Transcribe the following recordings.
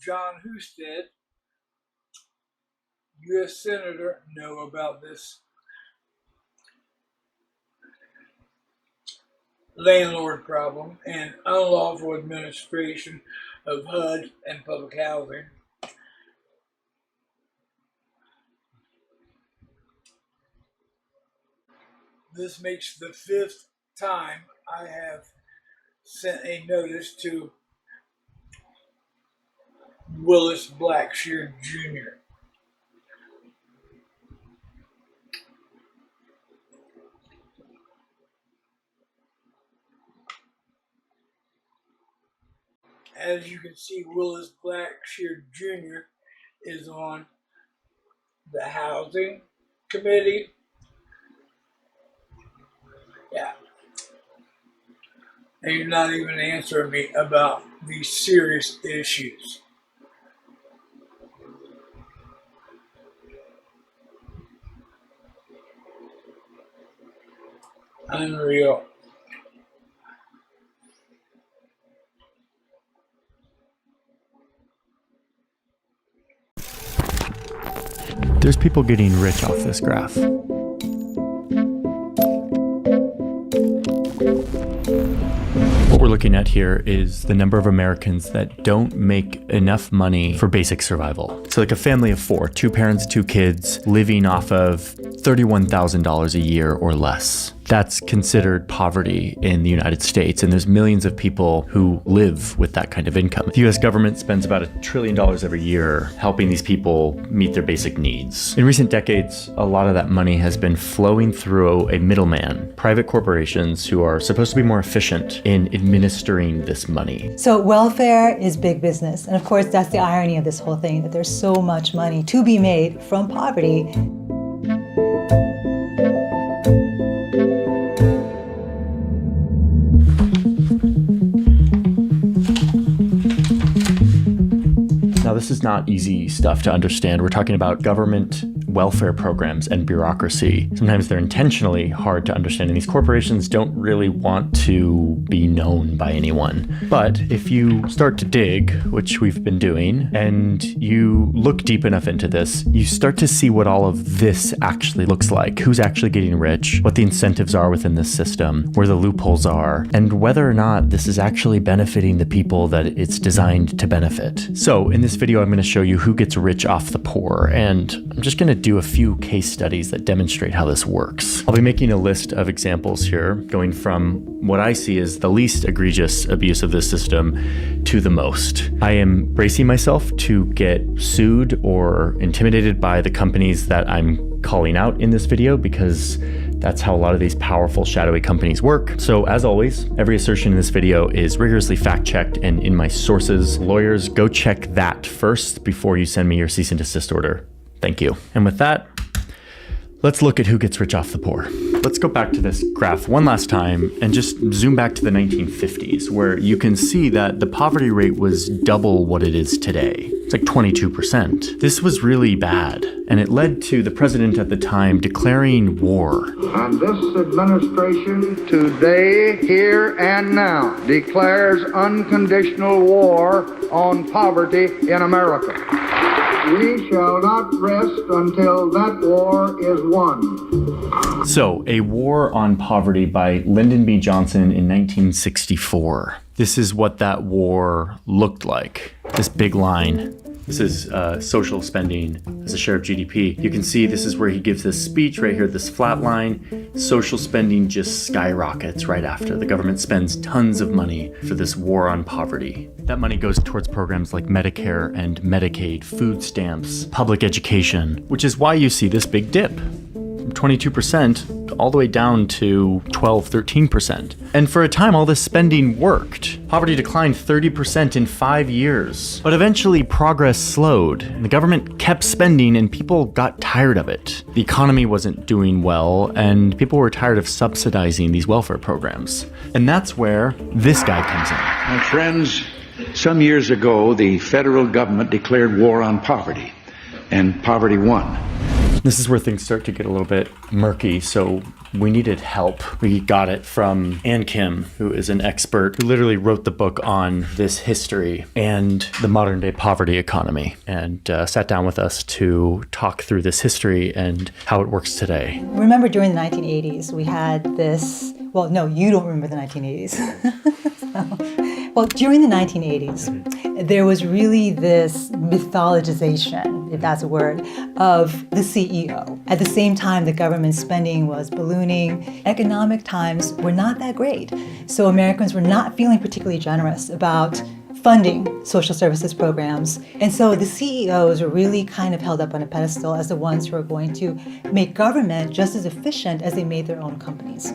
John Husted, U.S. Senator, know about this landlord problem and unlawful administration of HUD and public housing. This makes the 5th time I have sent a notice to Willis Blackshear Jr. As you can see, Willis Blackshear Jr. is on the Housing Committee. Yeah. And you're not even answering me about these serious issues. Unreal. There's people getting rich off this graph. What we're looking at here is the number of Americans that don't make enough money for basic survival. So like a family of 4, 2 parents, 2 kids, living off of $31,000 a year or less. That's considered poverty in the United States, and there's millions of people who live with that kind of income. The US government spends about $1 trillion every year helping these people meet their basic needs. In recent decades, a lot of that money has been flowing through a middleman, private corporations who are supposed to be more efficient in administering this money. So welfare is big business, and of course that's the irony of this whole thing, that there's so much money to be made from poverty. Now, this is not easy stuff to understand. We're talking about government welfare programs and bureaucracy. Sometimes they're intentionally hard to understand, and these corporations don't really want to be known by anyone. But if you start to dig, which we've been doing, and you look deep enough into this, you start to see what all of this actually looks like, who's actually getting rich, what the incentives are within this system, where the loopholes are, and whether or not this is actually benefiting the people that it's designed to benefit. So in this video, I'm going to show you who gets rich off the poor, and I'm just going to do a few case studies that demonstrate how this works. I'll be making a list of examples here, going from what I see as the least egregious abuse of this system to the most. I am bracing myself to get sued or intimidated by the companies that I'm calling out in this video, because that's how a lot of these powerful shadowy companies work. So as always, every assertion in this video is rigorously fact-checked and in my sources. Lawyers, go check that first before you send me your cease and desist order. Thank you. And with that, let's look at who gets rich off the poor. Let's go back to this graph one last time and just zoom back to the 1950s, where you can see that the poverty rate was double what it is today. It's like 22%. This was really bad, and it led to the president at the time declaring war. And this administration today, here and now, declares unconditional war on poverty in America. We shall not rest until that war is won. So, A War on Poverty by Lyndon B. Johnson in 1964. This is what that war looked like. This big line. This is social spending as a share of GDP. You can see this is where he gives this speech right here, this flat line. Social spending just skyrockets right after. The government spends tons of money for this war on poverty. That money goes towards programs like Medicare and Medicaid, food stamps, public education, which is why you see this big dip. From 22% all the way down to 12, 13%. And for a time, all this spending worked. Poverty declined 30% in 5 years. But eventually, progress slowed, and the government kept spending, and people got tired of it. The economy wasn't doing well, and people were tired of subsidizing these welfare programs. And that's where this guy comes in. My friends, some years ago, the federal government declared war on poverty, and poverty won. This is where things start to get a little bit murky, so we needed help. We got it from Ann Kim, who is an expert who literally wrote the book on this history and the modern day poverty economy, and sat down with us to talk through this history and how it works today. Remember during the 1980s, we had this, well, no, you don't remember the 1980s. Well, during the 1980s, there was really this mythologization, if that's a word, of the CEO. At the same time, the government spending was ballooning. Economic times were not that great. So Americans were not feeling particularly generous about funding social services programs. And so the CEOs were really kind of held up on a pedestal as the ones who are going to make government just as efficient as they made their own companies.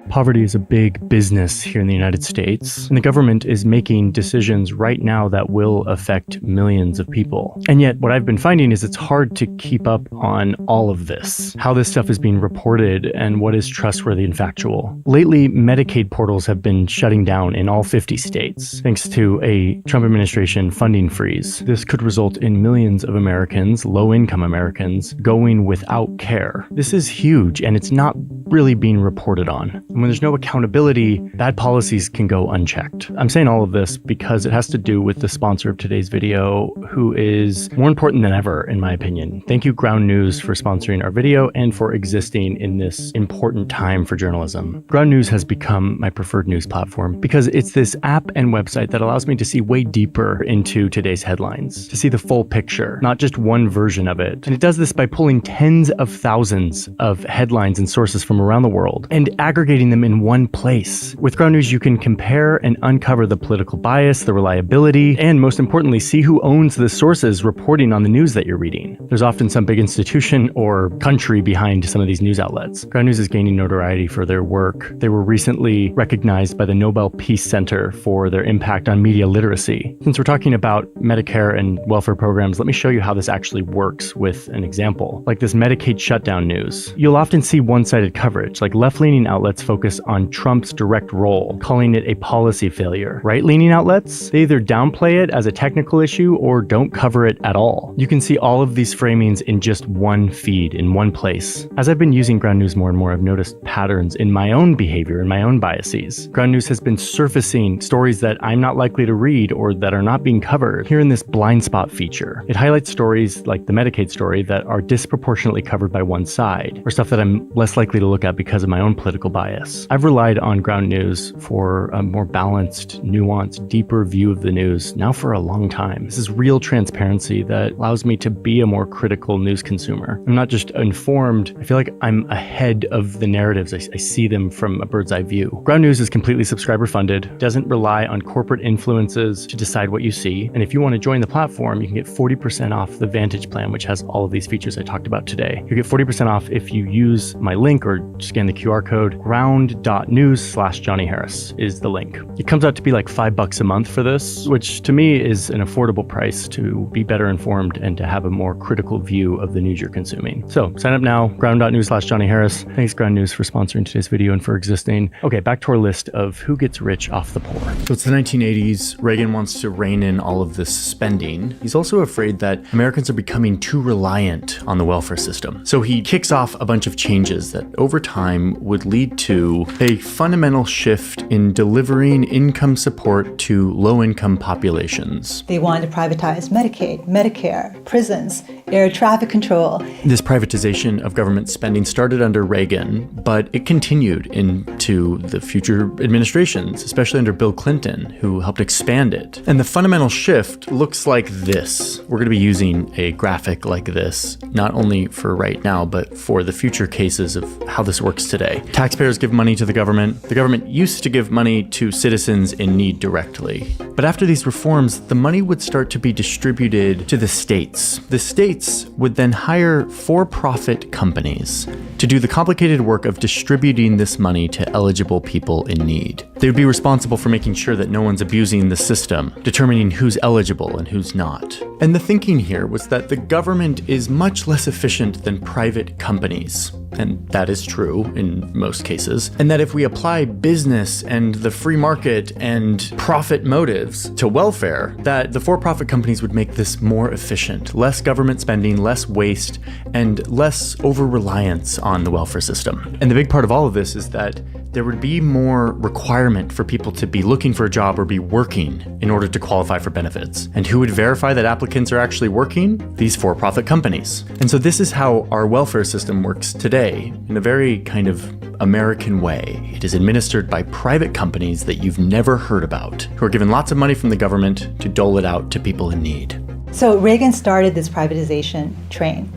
Poverty is a big business here in the United States, and the government is making decisions right now that will affect millions of people. And yet, what I've been finding is it's hard to keep up on all of this, how this stuff is being reported, and what is trustworthy and factual. Lately, Medicaid portals have been shutting down in all 50 states, thanks to a Trump administration funding freeze. This could result in millions of Americans, low-income Americans, going without care. This is huge, and it's not really being reported on. And when there's no accountability, bad policies can go unchecked. I'm saying all of this because it has to do with the sponsor of today's video, who is more important than ever, in my opinion. Thank you, Ground News, for sponsoring our video and for existing in this important time for journalism. Ground News has become my preferred news platform because it's this app and website that allows me to see way deeper into today's headlines, to see the full picture, not just one version of it. And it does this by pulling tens of thousands of headlines and sources from around the world and aggregating them in one place. With Ground News, you can compare and uncover the political bias, the reliability, and most importantly, see who owns the sources reporting on the news that you're reading. There's often some big institution or country behind some of these news outlets. Ground News is gaining notoriety for their work. They were recently recognized by the Nobel Peace Center for their impact on media literacy. Since we're talking about Medicare and welfare programs, let me show you how this actually works with an example. Like this Medicaid shutdown news. You'll often see one-sided coverage, like left-leaning outlets focus on Trump's direct role, calling it a policy failure. Right-leaning outlets, they either downplay it as a technical issue or don't cover it at all. You can see all of these framings in just one feed, in one place. As I've been using Ground News more and more, I've noticed patterns in my own behavior and my own biases. Ground News has been surfacing stories that I'm not likely to read or that are not being covered here in this blind spot feature. It highlights stories like the Medicaid story that are disproportionately covered by one side, or stuff that I'm less likely to look at because of my own political bias. I've relied on Ground News for a more balanced, nuanced, deeper view of the news now for a long time. This is real transparency that allows me to be a more critical news consumer. I'm not just informed, I feel like I'm ahead of the narratives. I see them from a bird's eye view. Ground News is completely subscriber funded, doesn't rely on corporate influences to decide what you see. And if you want to join the platform, you can get 40% off the Vantage plan, which has all of these features I talked about today. You get 40% off if you use my link or scan the QR code. ground.news/Johnny Harris is the link. It comes out to be like $5 a month for this, which to me is an affordable price to be better informed and to have a more critical view of the news you're consuming. So sign up now, ground.news/Johnny Harris. Thanks, Ground News, for sponsoring today's video and for existing. Okay, back to our list of who gets rich off the poor. So it's the 1980s. Reagan wants to rein in all of this spending. He's also afraid that Americans are becoming too reliant on the welfare system. So he kicks off a bunch of changes that over time would lead to a fundamental shift in delivering income support to low-income populations. They wanted to privatize Medicaid, Medicare, prisons, air traffic control. This privatization of government spending started under Reagan, but it continued into the future administrations, especially under Bill Clinton, who helped expand it. And the fundamental shift looks like this. We're going to be using a graphic like this, not only for right now, but for the future cases of how this works today. Taxpayers give money to the government. The government used to give money to citizens in need directly. But after these reforms, the money would start to be distributed to the states. The states would then hire for-profit companies to do the complicated work of distributing this money to eligible people in need. They would be responsible for making sure that no one's abusing the system, determining who's eligible and who's not. And the thinking here was that the government is much less efficient than private companies. and that is true in most cases, and that if we apply business and the free market and profit motives to welfare, that the for-profit companies would make this more efficient, less government spending, less waste, and less over-reliance on the welfare system. And the big part of all of this is that there would be more requirement for people to be looking for a job or be working in order to qualify for benefits. And who would verify that applicants are actually working? These for-profit companies. And so this is how our welfare system works today, in a very kind of American way. It is administered by private companies that you've never heard about, who are given lots of money from the government to dole it out to people in need. So Reagan started this privatization train.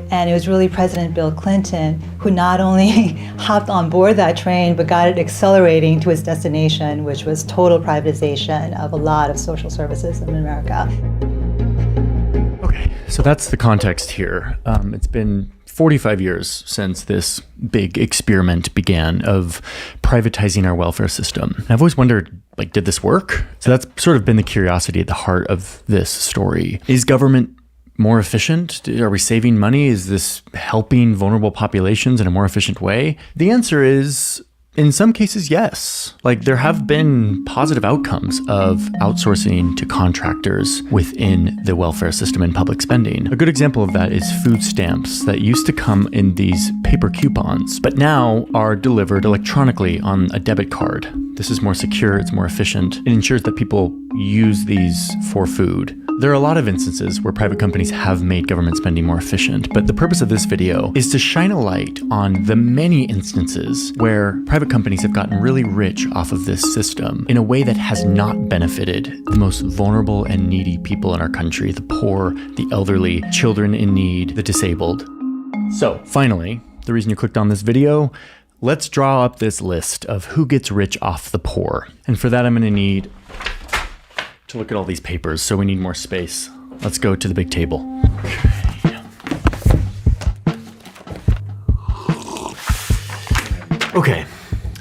And it was really President Bill Clinton who not only hopped on board that train, but got it accelerating to its destination, which was total privatization of a lot of social services in America. Okay, so that's the context here. It's been 45 years since this big experiment began of privatizing our welfare system. And I've always wondered, did this work? So that's sort of been the curiosity at the heart of this story. Is government more efficient? Are we saving money? Is this helping vulnerable populations in a more efficient way? The answer is, in some cases, yes. There have been positive outcomes of outsourcing to contractors within the welfare system and public spending. A good example of that is food stamps that used to come in these paper coupons, but now are delivered electronically on a debit card. This is more secure, it's more efficient. It ensures that people use these for food. There are a lot of instances where private companies have made government spending more efficient, but the purpose of this video is to shine a light on the many instances where private companies have gotten really rich off of this system in a way that has not benefited the most vulnerable and needy people in our country, the poor, the elderly, children in need, the disabled. So finally, the reason you clicked on this video, let's draw up this list of who gets rich off the poor. And for that, I'm gonna need to look at all these papers, so we need more space. Let's go to the big table. Okay,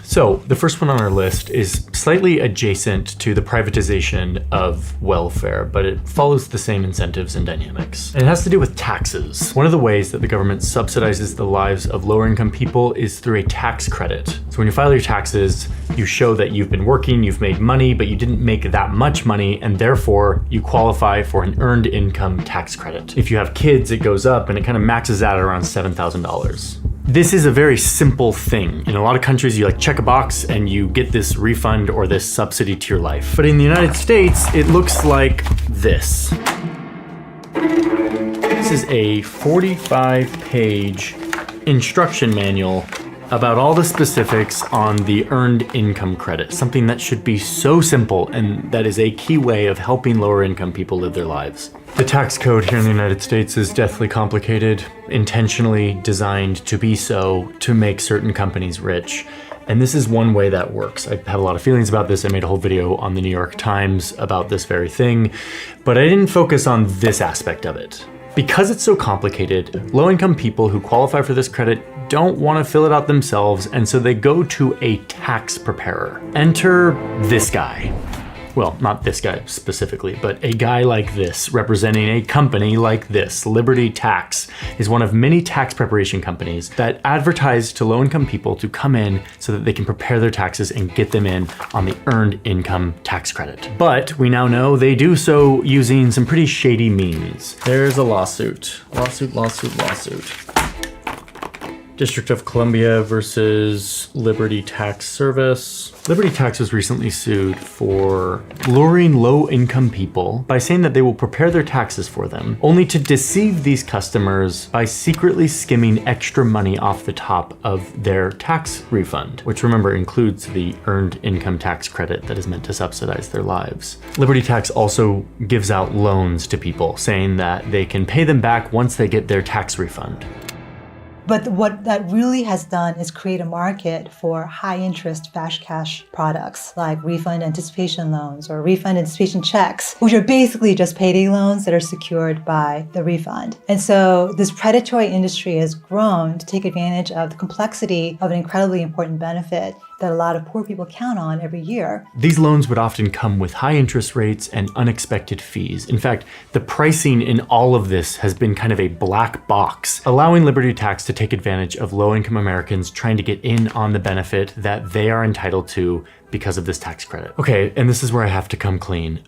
so the first one on our list is slightly adjacent to the privatization of welfare, but it follows the same incentives and dynamics. And it has to do with taxes. One of the ways that the government subsidizes the lives of lower income people is through a tax credit. So when you file your taxes, you show that you've been working, you've made money, but you didn't make that much money, and therefore you qualify for an earned income tax credit. If you have kids, it goes up and it kind of maxes out at around $7,000. This is a very simple thing. In a lot of countries, you check a box and you get this refund or this subsidy to your life. But in the United States, it looks like this. This is a 45-page instruction manual about all the specifics on the earned income credit, something that should be so simple and that is a key way of helping lower income people live their lives. The tax code here in the United States is deathly complicated, intentionally designed to be so, to make certain companies rich. And this is one way that works. I have a lot of feelings about this. I made a whole video on the New York Times about this very thing, but I didn't focus on this aspect of it. Because it's so complicated, low-income people who qualify for this credit don't want to fill it out themselves, and so they go to a tax preparer. Enter this guy. Well, not this guy specifically, but a guy like this, representing a company like this. Liberty Tax is one of many tax preparation companies that advertise to low-income people to come in so that they can prepare their taxes and get them in on the earned income tax credit. But we now know they do so using some pretty shady means. There's a lawsuit. Lawsuit. District of Columbia versus Liberty Tax Service. Liberty Tax was recently sued for luring low-income people by saying that they will prepare their taxes for them, only to deceive these customers by secretly skimming extra money off the top of their tax refund, which remember includes the earned income tax credit that is meant to subsidize their lives. Liberty Tax also gives out loans to people, saying that they can pay them back once they get their tax refund. But what that really has done is create a market for high-interest fast cash products like refund anticipation loans or refund anticipation checks, which are basically just payday loans that are secured by the refund. And so this predatory industry has grown to take advantage of the complexity of an incredibly important benefit that a lot of poor people count on every year. These loans would often come with high interest rates and unexpected fees. In fact, the pricing in all of this has been kind of a black box, allowing Liberty Tax to take advantage of low-income Americans trying to get in on the benefit that they are entitled to because of this tax credit. Okay, and this is where I have to come clean.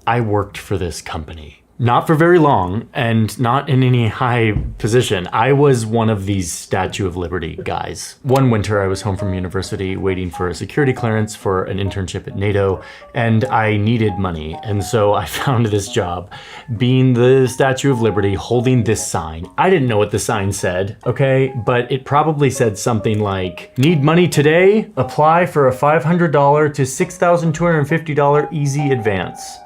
I worked for this company. Not for very long, and not in any high position. I was one of these Statue of Liberty guys. One winter, I was home from university waiting for a security clearance for an internship at NATO, and I needed money. And so I found this job being the Statue of Liberty holding this sign. I didn't know what the sign said, okay? But it probably said something like, "Need money today? Apply for a $500 to $6,250 easy advance."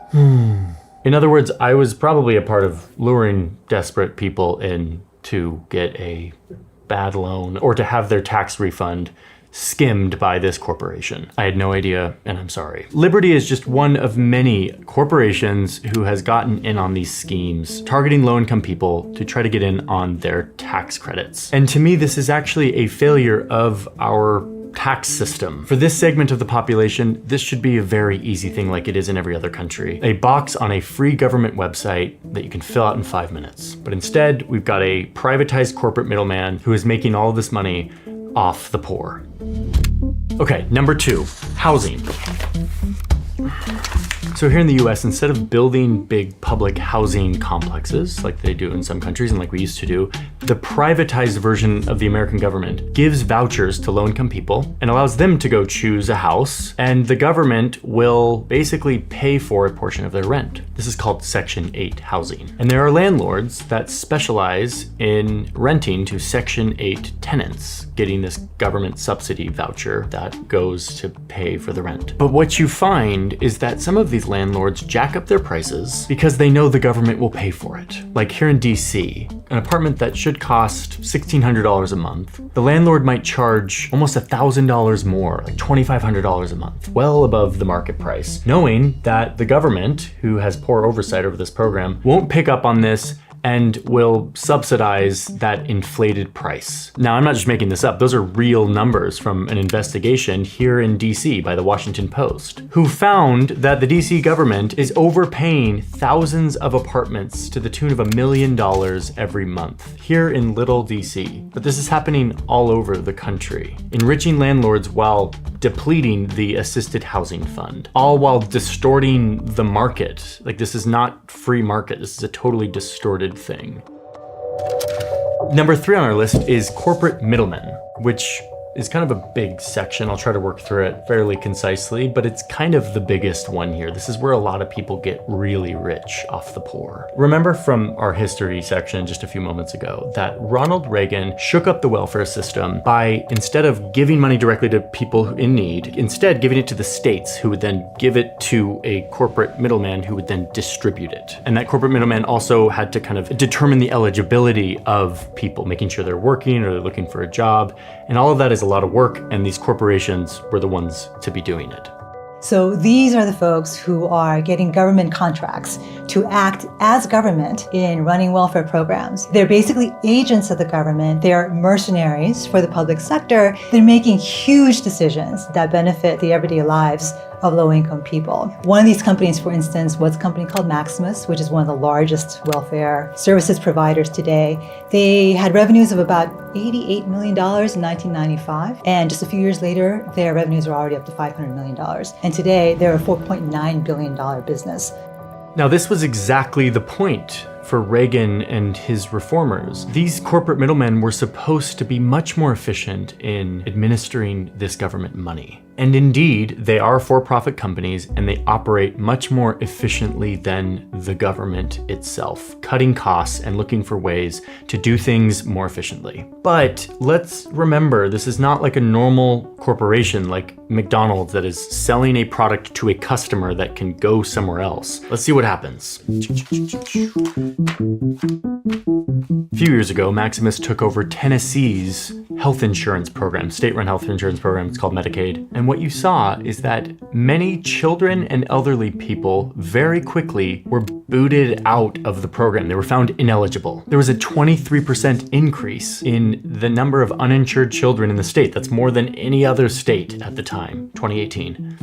In other words, I was probably a part of luring desperate people in to get a bad loan or to have their tax refund skimmed by this corporation. I had no idea, and I'm sorry. Liberty is just one of many corporations who has gotten in on these schemes, targeting low-income people to try to get in on their tax credits. And to me, this is actually a failure of our tax system. For this segment of the population, this should be a very easy thing like it is in every other country. A box on a free government website that you can fill out in 5 minutes. But instead, we've got a privatized corporate middleman who is making all of this money off the poor. Okay, number 2, housing. So here in the US, instead of building big public housing complexes like they do in some countries and like we used to do, the privatized version of the American government gives vouchers to low-income people and allows them to go choose a house, and the government will basically pay for a portion of their rent. This is called Section 8 housing. And there are landlords that specialize in renting to Section 8 tenants, getting this government subsidy voucher that goes to pay for the rent. But what you find is that some of these landlords jack up their prices because they know the government will pay for it. Like here in DC, an apartment that should cost $1,600 a month, the landlord might charge almost $1,000 more, like $2,500 a month, well above the market price, knowing that the government, who has poor oversight over this program, won't pick up on this and will subsidize that inflated price. Now, I'm not just making this up. Those are real numbers from an investigation here in DC by the Washington Post, who found that the DC government is overpaying thousands of apartments to the tune of $1 million every month here in little DC. But this is happening all over the country, enriching landlords while depleting the assisted housing fund, all while distorting the market. Like, this is not free market. This is a totally distorted thing. Number 3 on our list is corporate middlemen, which is kind of a big section. I'll try to work through it fairly concisely, but it's kind of the biggest one here. This is where a lot of people get really rich off the poor. Remember from our history section just a few moments ago that Ronald Reagan shook up the welfare system by, instead of giving money directly to people in need, instead giving it to the states, who would then give it to a corporate middleman who would then distribute it. And that corporate middleman also had to kind of determine the eligibility of people, making sure they're working or they're looking for a job. And all of that is a lot of work, and these corporations were the ones to be doing it. So these are the folks who are getting government contracts to act as government in running welfare programs. They're basically agents of the government. They're mercenaries for the public sector. They're making huge decisions that benefit the everyday lives of low-income people. One of these companies, for instance, was a company called Maximus, which is one of the largest welfare services providers today. They had revenues of about $88 million in 1995, and just a few years later, their revenues are already up to $500 million. And today, they're a $4.9 billion business. Now, this was exactly the point for Reagan and his reformers. These corporate middlemen were supposed to be much more efficient in administering this government money. And indeed, they are for-profit companies, and they operate much more efficiently than the government itself, cutting costs and looking for ways to do things more efficiently. But let's remember, this is not like a normal corporation like McDonald's that is selling a product to a customer that can go somewhere else. Let's see what happens. A few years ago, Maximus took over Tennessee's health insurance program, state-run health insurance program. It's called Medicaid. And what you saw is that many children and elderly people very quickly were booted out of the program. They were found ineligible. There was a 23% increase in the number of uninsured children in the state. That's more than any other state at the time, 2018.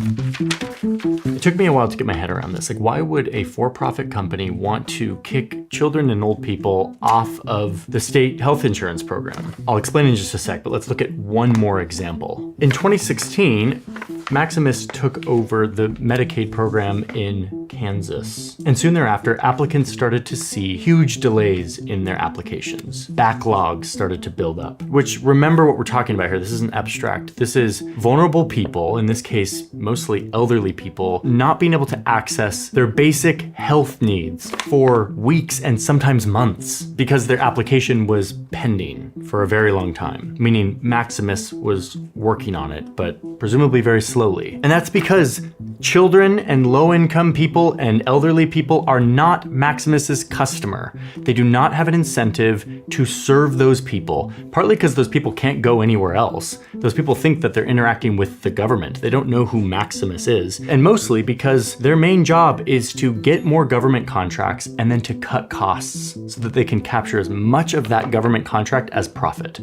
It took me a while to get my head around this. Like, why would a for-profit company want to kick children and old people off of the state health insurance program? I'll explain in just a sec, but let's look at one more example. In 2016, Maximus took over the Medicaid program in Kansas. And soon thereafter, applicants started to see huge delays in their applications. Backlogs started to build up, which, remember what we're talking about here. This isn't abstract. This is vulnerable people, in this case, mostly elderly people, not being able to access their basic health needs for weeks and sometimes months because their application was pending for a very long time, meaning Maximus was working on it, but presumably very slowly. And that's because children and low-income people and elderly people are not Maximus's customer. They do not have an incentive to serve those people, partly because those people can't go anywhere else. Those people think that they're interacting with the government. They don't know who Maximus is. And mostly because their main job is to get more government contracts and then to cut costs so that they can capture as much of that government contract as profit.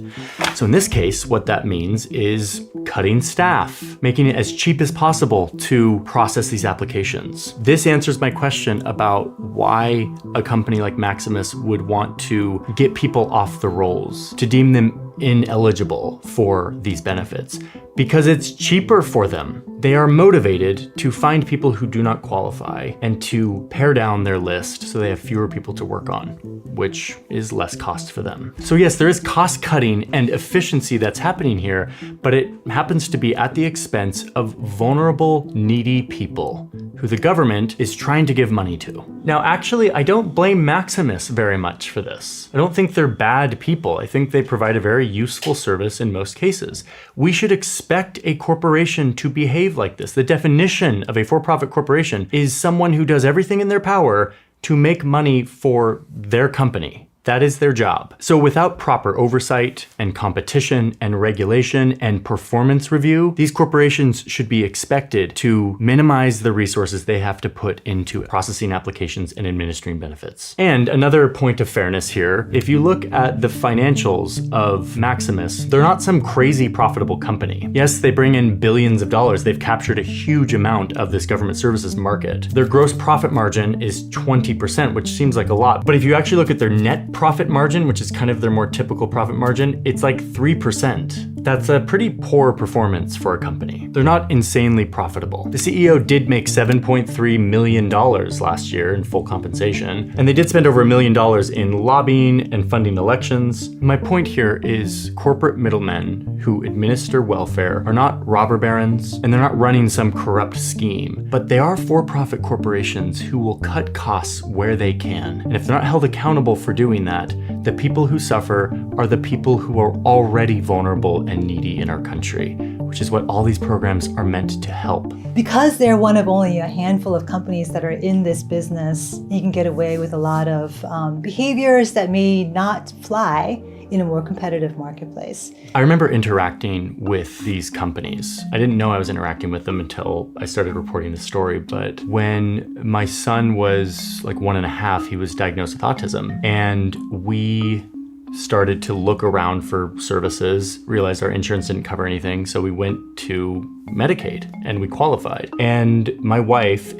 So in this case, what that means is cutting staff, making it as cheap as possible to process these applications. This answers my question about why a company like Maximus would want to get people off the rolls, to deem them ineligible for these benefits, because it's cheaper for them. They are motivated to find people who do not qualify and to pare down their list so they have fewer people to work on, which is less cost for them. So yes, there is cost cutting and efficiency that's happening here, but it happens to be at the expense of vulnerable, needy people who the government is trying to give money to. Now, actually, I don't blame Maximus very much for this. I don't think they're bad people. I think they provide a very useful service in most cases. We should expect a corporation to behave like this. The definition of a for-profit corporation is someone who does everything in their power to make money for their company. That is their job. So without proper oversight and competition and regulation and performance review, these corporations should be expected to minimize the resources they have to put into processing applications and administering benefits. And another point of fairness here, if you look at the financials of Maximus, they're not some crazy profitable company. Yes, they bring in billions of dollars. They've captured a huge amount of this government services market. Their gross profit margin is 20%, which seems like a lot. But if you actually look at their net profit margin, which is kind of their more typical profit margin, it's like 3%. That's a pretty poor performance for a company. They're not insanely profitable. The CEO did make $7.3 million last year in full compensation, and they did spend over $1 million in lobbying and funding elections. My point here is corporate middlemen who administer welfare are not robber barons, and they're not running some corrupt scheme, but they are for-profit corporations who will cut costs where they can. And if they're not held accountable for doing that, the people who suffer are the people who are already vulnerable and needy in our country, which is what all these programs are meant to help. Because they're one of only a handful of companies that are in this business, you can get away with a lot of behaviors that may not fly in a more competitive marketplace. I remember interacting with these companies. I didn't know I was interacting with them until I started reporting the story, but when my son was like 1.5, he was diagnosed with autism, and we started to look around for services, realized our insurance didn't cover anything, so we went to Medicaid and we qualified. And my wife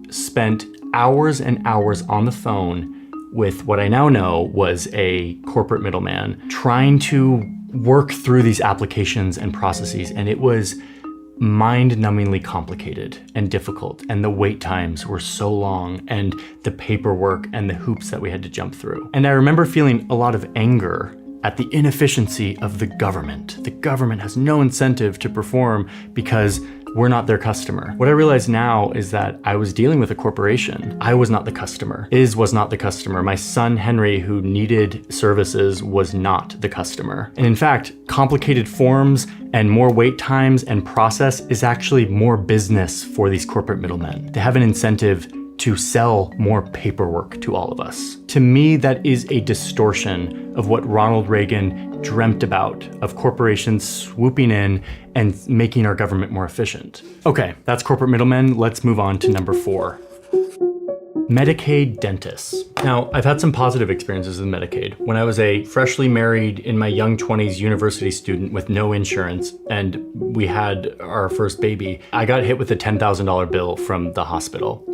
spent hours and hours on the phone with what I now know was a corporate middleman trying to work through these applications and processes, and it was mind-numbingly complicated and difficult, and the wait times were so long, and the paperwork and the hoops that we had to jump through. And I remember feeling a lot of anger at the inefficiency of the government. The government has no incentive to perform because we're not their customer. What I realize now is that I was dealing with a corporation. I was not the customer. Was not the customer. My son, Henry, who needed services, was not the customer. And in fact, complicated forms and more wait times and process is actually more business for these corporate middlemen. They have an incentive to sell more paperwork to all of us. To me, that is a distortion of what Ronald Reagan dreamt about, of corporations swooping in and making our government more efficient. Okay, that's corporate middlemen. Let's move on to number 4. Medicaid dentists. Now, I've had some positive experiences with Medicaid. When I was a freshly married, in my young 20s university student with no insurance, and we had our first baby, I got hit with a $10,000 bill from the hospital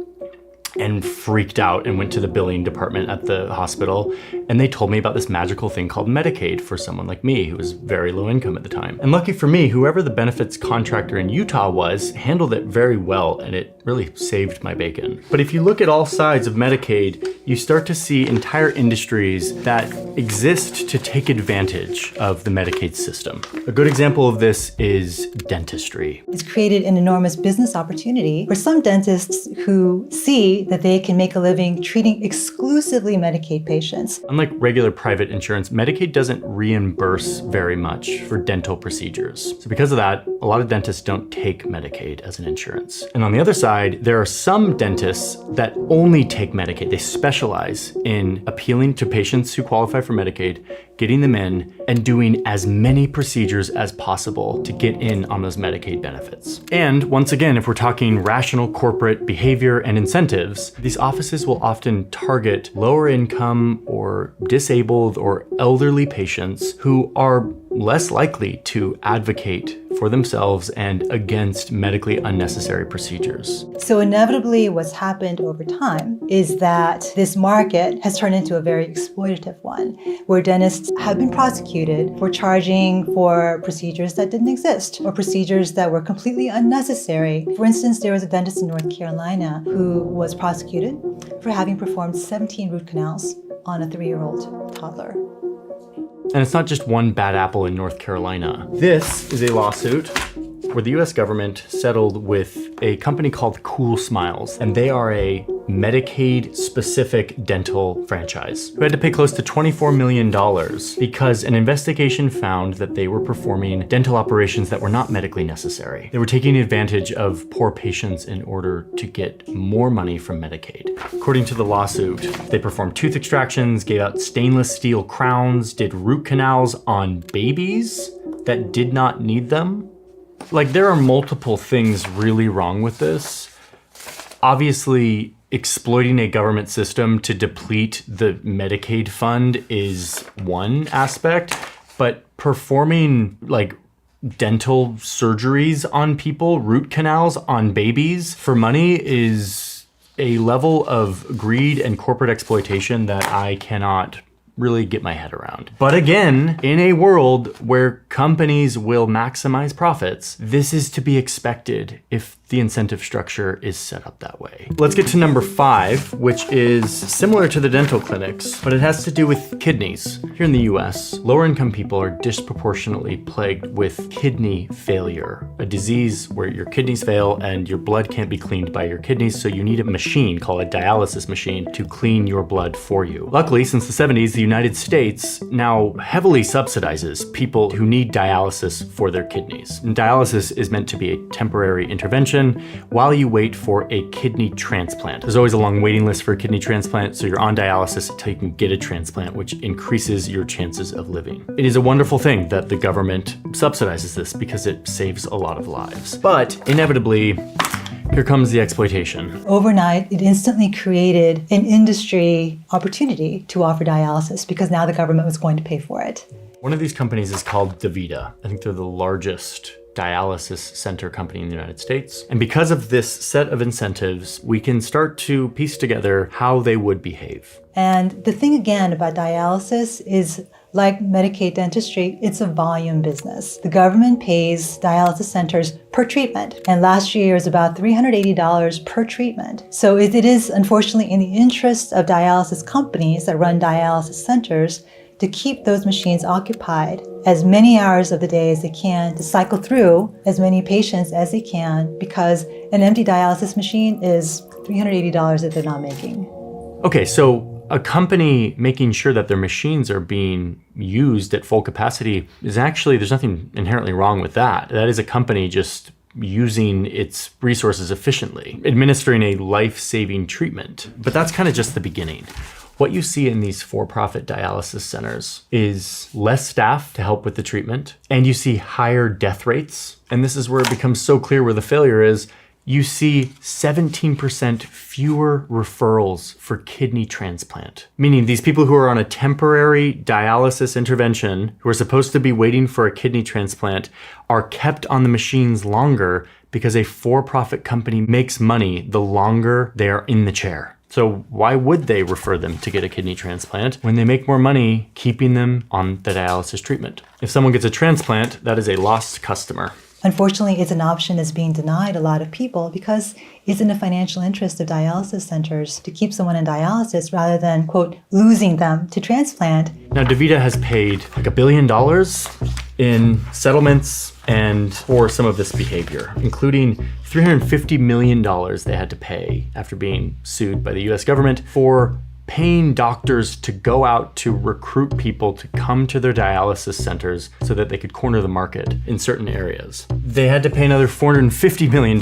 and freaked out and went to the billing department at the hospital, and they told me about this magical thing called Medicaid for someone like me who was very low income at the time. And lucky for me, whoever the benefits contractor in Utah was handled it very well, and it really saved my bacon. But if you look at all sides of Medicaid, you start to see entire industries that exist to take advantage of the Medicaid system. A good example of this is dentistry. It's created an enormous business opportunity for some dentists who see that they can make a living treating exclusively Medicaid patients. Unlike regular private insurance, Medicaid doesn't reimburse very much for dental procedures. So because of that, a lot of dentists don't take Medicaid as an insurance. And on the other side, there are some dentists that only take Medicaid. They specialize in appealing to patients who qualify for Medicaid, getting them in, and doing as many procedures as possible to get in on those Medicaid benefits. And once again, if we're talking rational corporate behavior and incentives, these offices will often target lower income or disabled or elderly patients who are less likely to advocate for themselves and against medically unnecessary procedures. So inevitably what's happened over time is that this market has turned into a very exploitative one, where dentists have been prosecuted for charging for procedures that didn't exist or procedures that were completely unnecessary. For instance, there was a dentist in North Carolina who was prosecuted for having performed 17 root canals on a 3-year-old toddler. And it's not just one bad apple in North Carolina. This is a lawsuit where the US government settled with a company called Cool Smiles, and they are a Medicaid-specific dental franchise who had to pay close to $24 million because an investigation found that they were performing dental operations that were not medically necessary. They were taking advantage of poor patients in order to get more money from Medicaid. According to the lawsuit, they performed tooth extractions, gave out stainless steel crowns, did root canals on babies that did not need them. Like, there are multiple things really wrong with this. Obviously, exploiting a government system to deplete the Medicaid fund is one aspect, but performing like dental surgeries on people, root canals on babies for money is a level of greed and corporate exploitation that I cannot really get my head around. But again, in a world where companies will maximize profits, this is to be expected if the incentive structure is set up that way. Let's get to number 5, which is similar to the dental clinics, but it has to do with kidneys. Here in the US, lower income people are disproportionately plagued with kidney failure, a disease where your kidneys fail and your blood can't be cleaned by your kidneys, so you need a machine called a dialysis machine to clean your blood for you. Luckily, since the 70s, the United States now heavily subsidizes people who need dialysis for their kidneys. And dialysis is meant to be a temporary intervention while you wait for a kidney transplant. There's always a long waiting list for a kidney transplant, so you're on dialysis until you can get a transplant, which increases your chances of living. It is a wonderful thing that the government subsidizes this because it saves a lot of lives. But inevitably, here comes the exploitation. Overnight, it instantly created an industry opportunity to offer dialysis because now the government was going to pay for it. One of these companies is called DaVita. I think they're the largest dialysis center company in the United States. And because of this set of incentives, we can start to piece together how they would behave. And the thing again about dialysis is, like Medicaid dentistry, it's a volume business. The government pays dialysis centers per treatment, and last year was about $380 per treatment. So it is unfortunately in the interest of dialysis companies that run dialysis centers to keep those machines occupied as many hours of the day as they can, to cycle through as many patients as they can, because an empty dialysis machine is $380 that they're not making. Okay, so a company making sure that their machines are being used at full capacity is actually, there's nothing inherently wrong with that. That is a company just using its resources efficiently, administering a life-saving treatment. But that's kind of just the beginning. What you see in these for-profit dialysis centers is less staff to help with the treatment, and you see higher death rates. And this is where it becomes so clear where the failure is. You see 17% fewer referrals for kidney transplant, meaning these people who are on a temporary dialysis intervention, who are supposed to be waiting for a kidney transplant, are kept on the machines longer because a for-profit company makes money the longer they are in the chair. So why would they refer them to get a kidney transplant when they make more money keeping them on the dialysis treatment? If someone gets a transplant, that is a lost customer. Unfortunately, it's an option that's being denied a lot of people because it's in the financial interest of dialysis centers to keep someone in dialysis rather than, quote, losing them to transplant. Now, DaVita has paid like $1 billion in settlements and for some of this behavior, including $350 million they had to pay after being sued by the US government for paying doctors to go out to recruit people to come to their dialysis centers so that they could corner the market in certain areas. They had to pay another $450 million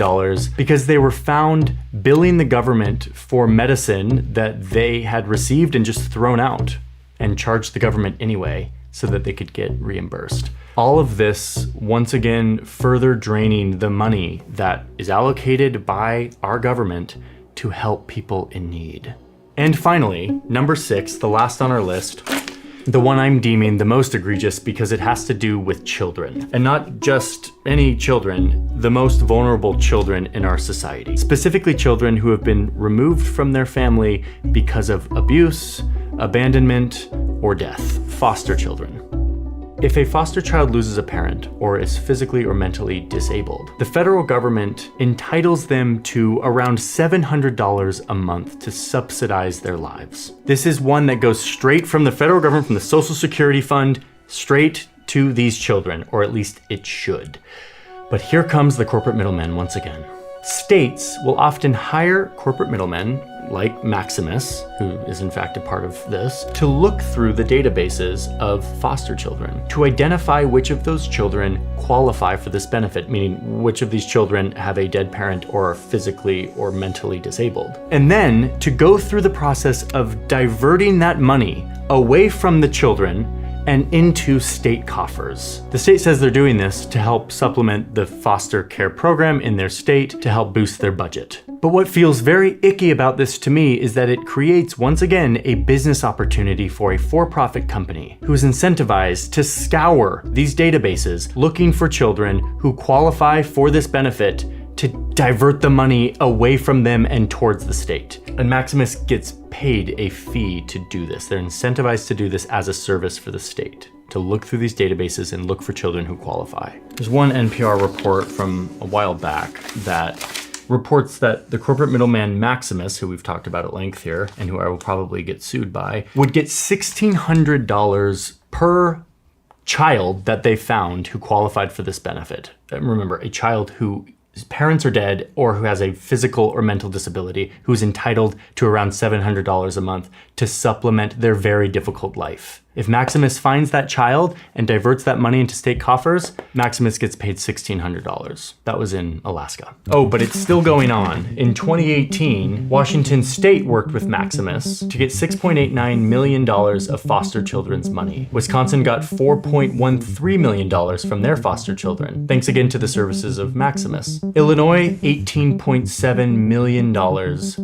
because they were found billing the government for medicine that they had received and just thrown out, and charged the government anyway so that they could get reimbursed. All of this, once again, further draining the money that is allocated by our government to help people in need. And finally, number 6, the last on our list, the one I'm deeming the most egregious because it has to do with children. And not just any children, the most vulnerable children in our society. Specifically children who have been removed from their family because of abuse, abandonment, or death. Foster children. If a foster child loses a parent or is physically or mentally disabled, the federal government entitles them to around $700 a month to subsidize their lives. This is one that goes straight from the federal government, from the Social Security Fund, straight to these children, or at least it should. But here comes the corporate middlemen once again. States will often hire corporate middlemen like Maximus, who is in fact a part of this, to look through the databases of foster children to identify which of those children qualify for this benefit, meaning which of these children have a dead parent or are physically or mentally disabled. And then to go through the process of diverting that money away from the children and into state coffers. The state says they're doing this to help supplement the foster care program in their state to help boost their budget. But what feels very icky about this to me is that it creates, once again, a business opportunity for a for-profit company who is incentivized to scour these databases looking for children who qualify for this benefit to divert the money away from them and towards the state. And Maximus gets paid a fee to do this. They're incentivized to do this as a service for the state, to look through these databases and look for children who qualify. There's one NPR report from a while back that reports that the corporate middleman Maximus, who we've talked about at length here, and who I will probably get sued by, would get $1,600 per child that they found who qualified for this benefit. And remember, a child whose parents are dead or who has a physical or mental disability, who's entitled to around $700 a month to supplement their very difficult life. If Maximus finds that child and diverts that money into state coffers, Maximus gets paid $1,600. That was in Alaska. Oh, but it's still going on. In 2018, Washington State worked with Maximus to get $6.89 million of foster children's money. Wisconsin got $4.13 million from their foster children, thanks again to the services of Maximus. Illinois, $18.7 million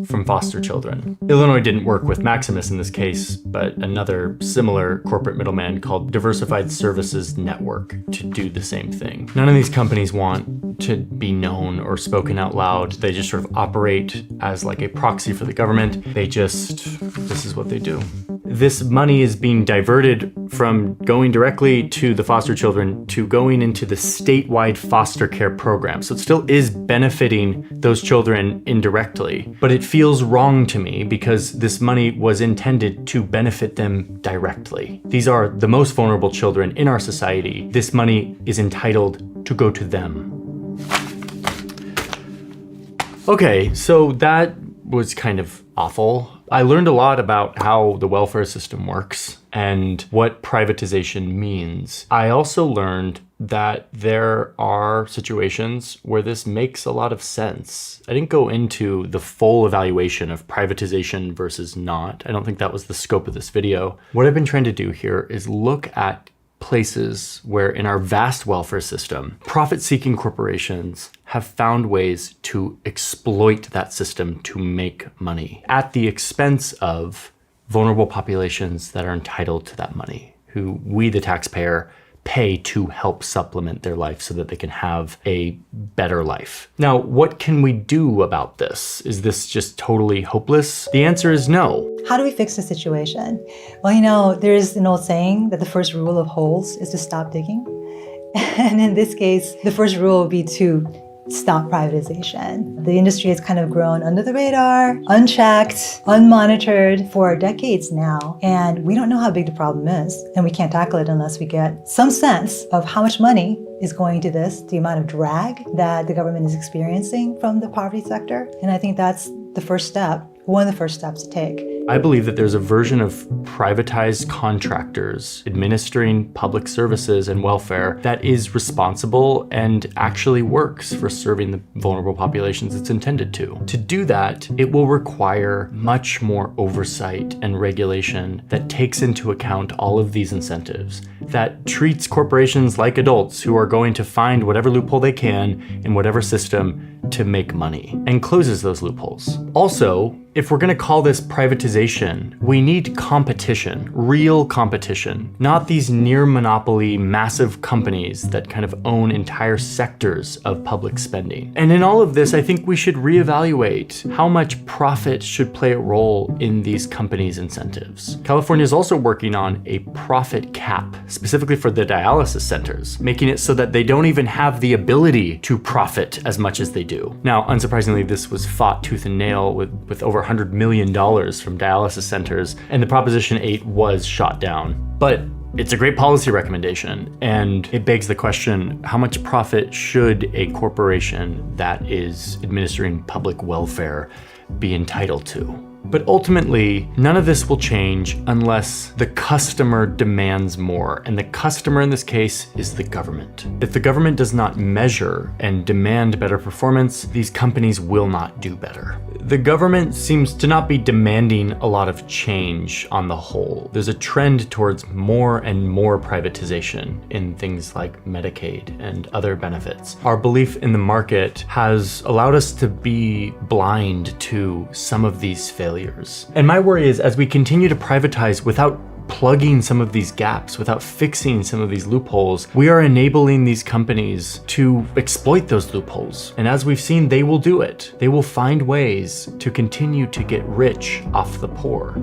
from foster children. Illinois didn't work with Maximus in this case, but another similar corporate middleman called Diversified Services Network to do the same thing. None of these companies want to be known or spoken out loud. They just sort of operate as like a proxy for the government. This is what they do. This money is being diverted from going directly to the foster children to going into the statewide foster care program. So it still is benefiting those children indirectly, but it feels wrong to me because this money was intended to benefit them directly. These are the most vulnerable children in our society. This money is entitled to go to them. Okay, so that was kind of awful. I learned a lot about how the welfare system works and what privatization means. I also learned that there are situations where this makes a lot of sense. I didn't go into the full evaluation of privatization versus not. I don't think that was the scope of this video. What I've been trying to do here is look at places where in our vast welfare system, profit-seeking corporations have found ways to exploit that system to make money at the expense of vulnerable populations that are entitled to that money, who we, the taxpayer, pay to help supplement their life so that they can have a better life. Now, what can we do about this? Is this just totally hopeless? The answer is no. How do we fix the situation? Well, there's an old saying that the first rule of holes is to stop digging. And in this case, the first rule would be to stop privatization. The industry has kind of grown under the radar, unchecked, unmonitored for decades now, and we don't know how big the problem is, and we can't tackle it unless we get some sense of how much money is going to this, the amount of drag that the government is experiencing from the poverty sector. And I think that's the first step, one of the first steps to take. I believe that there's a version of privatized contractors administering public services and welfare that is responsible and actually works for serving the vulnerable populations it's intended to. To do that, it will require much more oversight and regulation that takes into account all of these incentives, that treats corporations like adults who are going to find whatever loophole they can in whatever system to make money, and closes those loopholes. Also, if we're going to call this privatization, we need competition, real competition, not these near monopoly massive companies that kind of own entire sectors of public spending. And in all of this, I think we should reevaluate how much profit should play a role in these companies' incentives. California is also working on a profit cap, specifically for the dialysis centers, making it so that they don't even have the ability to profit as much as they do. Now, unsurprisingly, this was fought tooth and nail with over $100 million from dialysis centers, and the Proposition 8 was shot down. But it's a great policy recommendation, and it begs the question, how much profit should a corporation that is administering public welfare be entitled to? But ultimately, none of this will change unless the customer demands more, and the customer in this case is the government. If the government does not measure and demand better performance, these companies will not do better. The government seems to not be demanding a lot of change on the whole. There's a trend towards more and more privatization in things like Medicaid and other benefits. Our belief in the market has allowed us to be blind to some of these failures. And my worry is, as we continue to privatize without plugging some of these gaps, without fixing some of these loopholes, we are enabling these companies to exploit those loopholes. And as we've seen, they will do it. They will find ways to continue to get rich off the poor.